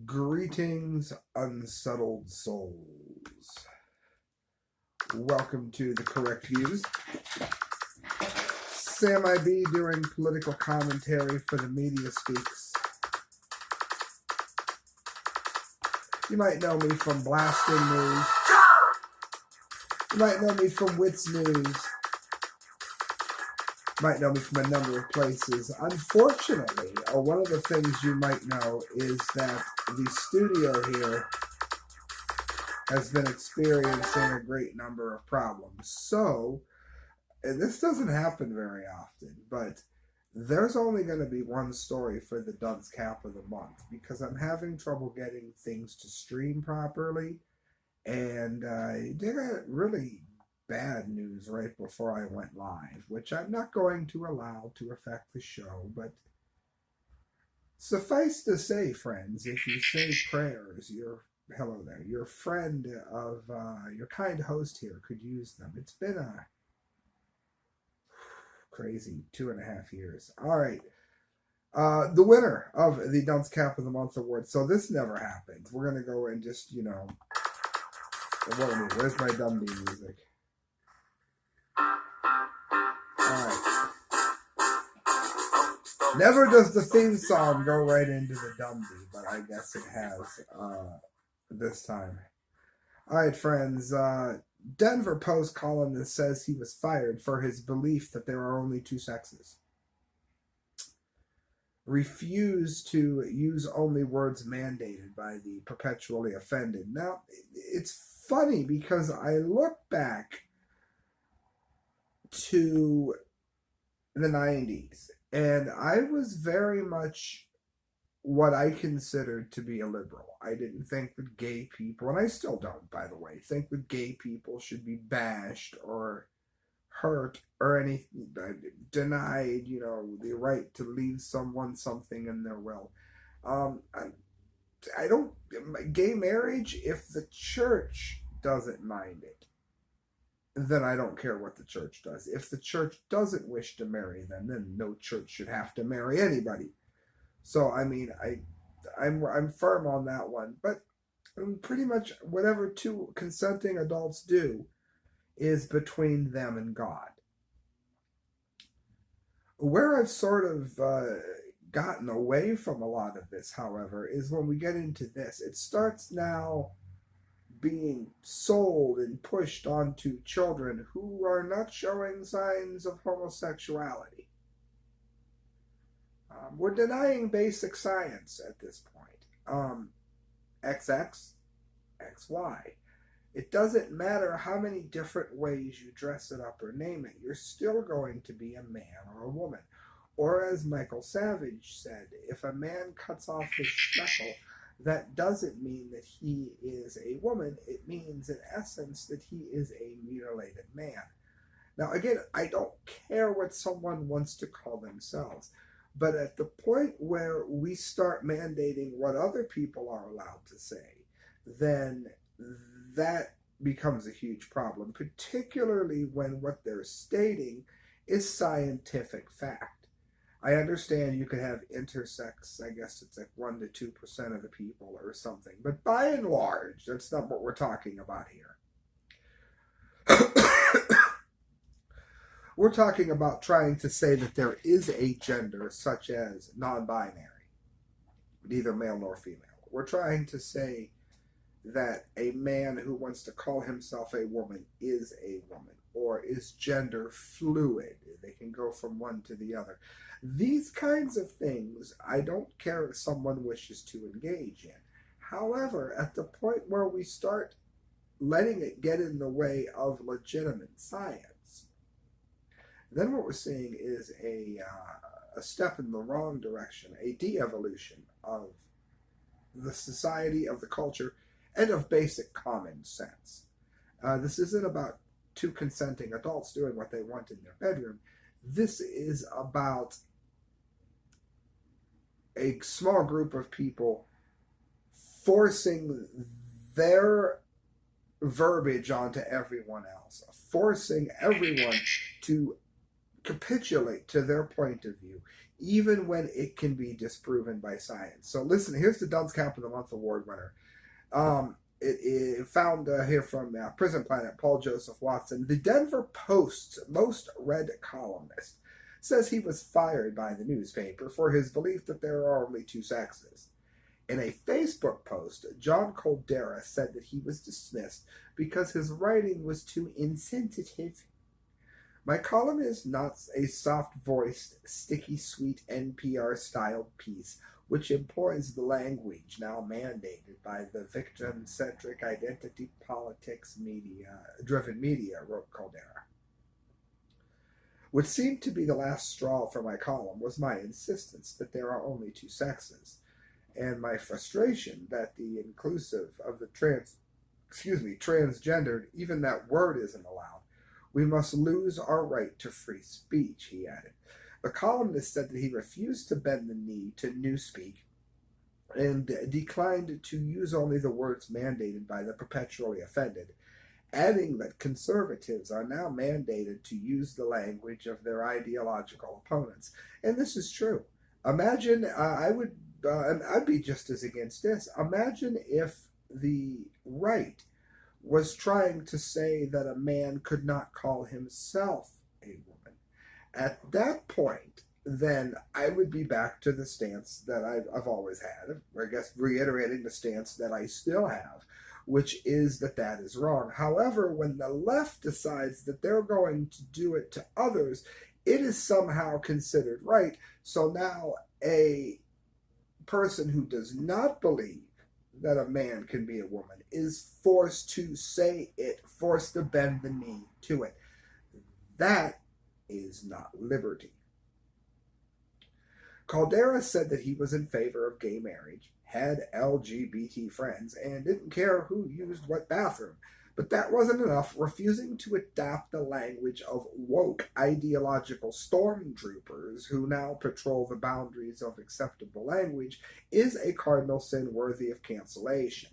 Greetings, unsettled souls. Welcome to The Correct Views. Sam IB doing political commentary for the Media Speaks. You might know me from Blasting News. You might know me from Wits News. You might know me from a number of places. Unfortunately, one of the things you might know is that the studio here has been experiencing a great number of problems. So, and this doesn't happen very often, but there's only going to be one story for the DUNCE cap of the month because I'm having trouble getting things to stream properly. And they got really bad news right before I went live, which I'm not going to allow to affect the show. But suffice to say, friends, if you say prayers, hello there, your friend of your kind host here could use them. It's been a crazy 2.5 years. All right. The winner of the Dunce Cap of the Month Award. So this never happened. We're going to go and just, where's my Dundee music? Alright. Never does the theme song go right into the Dundee, but I guess it has this time. Alright, friends. Denver Post columnist says he was fired for his belief that there are only two sexes. Refused to use only words mandated by the perpetually offended. Now, it's funny because I look back to the 90s and I was very much what I considered to be a liberal. I didn't think that gay people, and I still don't, by the way, think that gay people should be bashed or hurt or anything, denied, the right to leave someone something in their will. I don't, gay marriage, if the church doesn't mind it, then I don't care what the church does. If the church doesn't wish to marry them, then no church should have to marry anybody. So, I mean, I'm firm on that one. But pretty much whatever two consenting adults do is between them and God. Where I've sort of gotten away from a lot of this, however, is when we get into this. It starts now being sold and pushed onto children who are not showing signs of homosexuality. We're denying basic science at this point. XX, XY. It doesn't matter how many different ways you dress it up or name it, you're still going to be a man or a woman. Or as Michael Savage said, if a man cuts off his speckle, that doesn't mean that he is a woman. It means, in essence, that he is a mutilated man. Now, again, I don't care what someone wants to call themselves, but at the point where we start mandating what other people are allowed to say, then that becomes a huge problem, particularly when what they're stating is scientific fact. I understand you could have intersex, I guess it's like 1 to 2% of the people or something, but by and large, that's not what we're talking about here. We're talking about trying to say that there is a gender such as non-binary, neither male nor female. We're trying to say that a man who wants to call himself a woman is a woman or is gender fluid. They can go from one to the other. These kinds of things, I don't care if someone wishes to engage in. However, at the point where we start letting it get in the way of legitimate science, then what we're seeing is a step in the wrong direction, a de-evolution of the society, of the culture, and of basic common sense. This isn't about two consenting adults doing what they want in their bedroom. This is about a small group of people forcing their verbiage onto everyone else, forcing everyone to capitulate to their point of view, even when it can be disproven by science. So listen, here's the Dunce Cap of the Month award winner. It found here from Prison Planet, Paul Joseph Watson. The Denver Post's most read columnist says he was fired by the newspaper for his belief that there are only two sexes. In a Facebook post, John Caldera said that he was dismissed because his writing was too insensitive. My column is not a soft-voiced, sticky-sweet NPR-styled piece which employs the language now mandated by the victim-centric identity politics driven media, wrote Caldera. What seemed to be the last straw for my column was my insistence that there are only two sexes, and my frustration that the inclusive of the transgendered, even that word isn't allowed. We must lose our right to free speech, he added. The columnist said that he refused to bend the knee to newspeak and declined to use only the words mandated by the perpetually offended, adding that conservatives are now mandated to use the language of their ideological opponents. And this is true. Imagine, I'd be just as against this. Imagine if the right was trying to say that a man could not call himself a woman. At that point, then I would be back to the stance that I've always had, I guess reiterating the stance that I still have, which is that that is wrong. However, when the left decides that they're going to do it to others, it is somehow considered right. So now a person who does not believe that a man can be a woman is forced to say it, forced to bend the knee to it. That is not liberty. Caldera said that he was in favor of gay marriage, had LGBT friends, and didn't care who used what bathroom. But that wasn't enough. Refusing to adopt the language of woke ideological stormtroopers who now patrol the boundaries of acceptable language is a cardinal sin worthy of cancellation.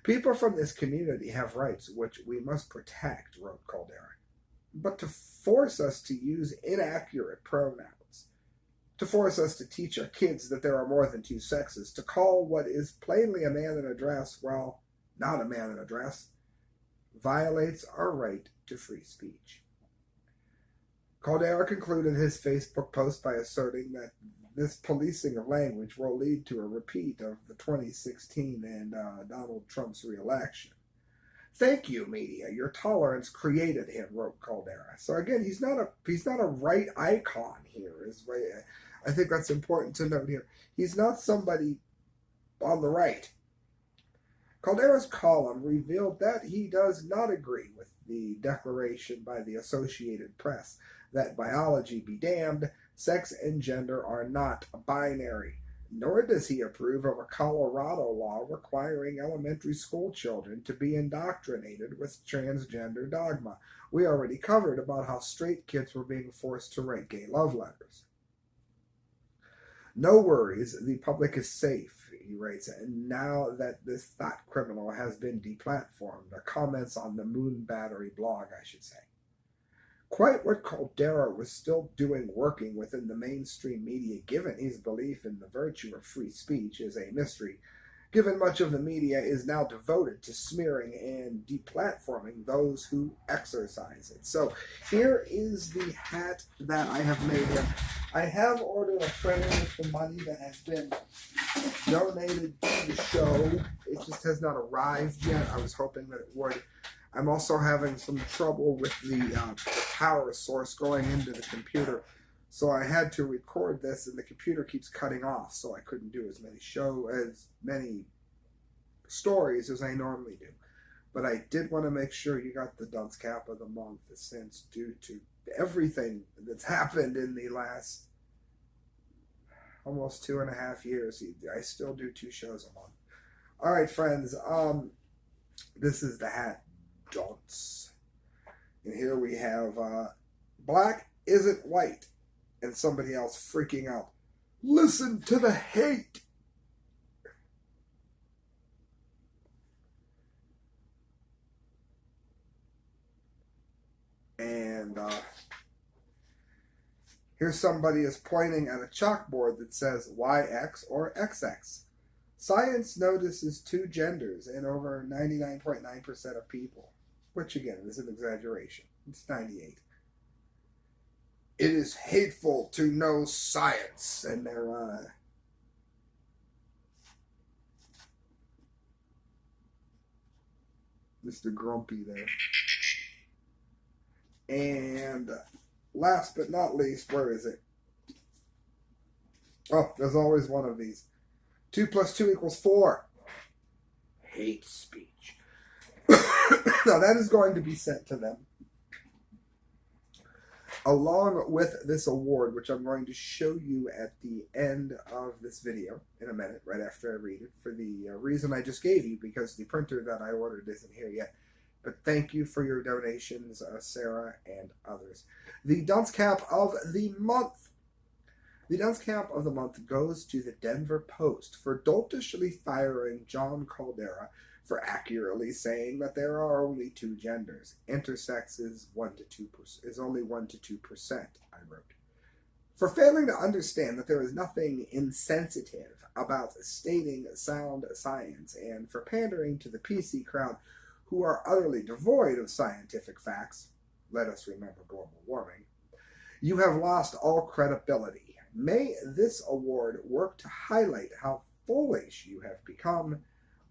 People from this community have rights which we must protect, wrote Caldera. But to force us to use inaccurate pronouns, to force us to teach our kids that there are more than two sexes, to call what is plainly a man in a dress, well, not a man in a dress, violates our right to free speech. Caldera concluded his Facebook post by asserting that this policing of language will lead to a repeat of the 2016 and Donald Trump's reelection. Thank you, media. Your tolerance created him, wrote Caldera. So again, he's not a right icon here. I think that's important to note here. He's not somebody on the right. Caldera's column revealed that he does not agree with the declaration by the Associated Press that biology be damned, sex and gender are not binary. Nor does he approve of a Colorado law requiring elementary school children to be indoctrinated with transgender dogma. We already covered about how straight kids were being forced to write gay love letters. No worries, the public is safe, he writes, and now that this thought criminal has been deplatformed, or comments on the Moon Battery blog, I should say. Quite what Caldera was still doing working within the mainstream media, given his belief in the virtue of free speech, is a mystery, given much of the media is now devoted to smearing and deplatforming those who exercise it. So here is the hat that I have made here. I have ordered a printer with the money that has been donated to the show. It just has not arrived yet. I was hoping that it would. I'm also having some trouble with the power source going into the computer. So I had to record this, and the computer keeps cutting off, so I couldn't do as many stories as I normally do. But I did want to make sure you got the Dunce Cap of the Month, since due to everything that's happened in the last almost 2.5 years, I still do 2 shows a month. All right, friends, this is the hat. Dunce. And here we have black isn't white, and somebody else freaking out. Listen to the hate. And Here somebody is pointing at a chalkboard that says YX or XX. Science notices two genders in over 99.9% of people, which again is an exaggeration. It's 98. It is hateful to know science, and they're Mr. Grumpy there. And last but not least, where is it? Oh, there's always one of these. 2 + 2 = 4. Hate speech. Now that is going to be sent to them along with this award, which I'm going to show you at the end of this video in a minute, right after I read it, for the reason I just gave you, because the printer that I ordered isn't here yet. But thank you for your donations, Sarah and others. The Dunce Cap of the Month. The Dunce Cap of the Month goes to the Denver Post for doltishly firing John Caldera for accurately saying that there are only two genders. Intersex is 1 to 2%, is only 1 to 2%, I wrote. For failing to understand that there is nothing insensitive about stating sound science, and for pandering to the PC crowd who are utterly devoid of scientific facts, let us remember global warming, you have lost all credibility. May this award work to highlight how foolish you have become.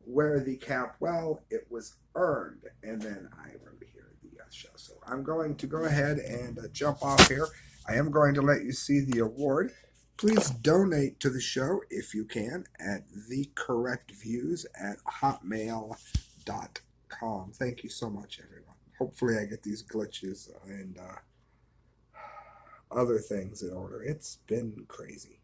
Wear the cap well, it was earned. And then I wrote here the show. So I'm going to go ahead and jump off here. I am going to let you see the award. Please donate to the show if you can at thecorrectviews@hotmail.com. Thank you so much, everyone. Hopefully I get these glitches and other things in order. It's been crazy.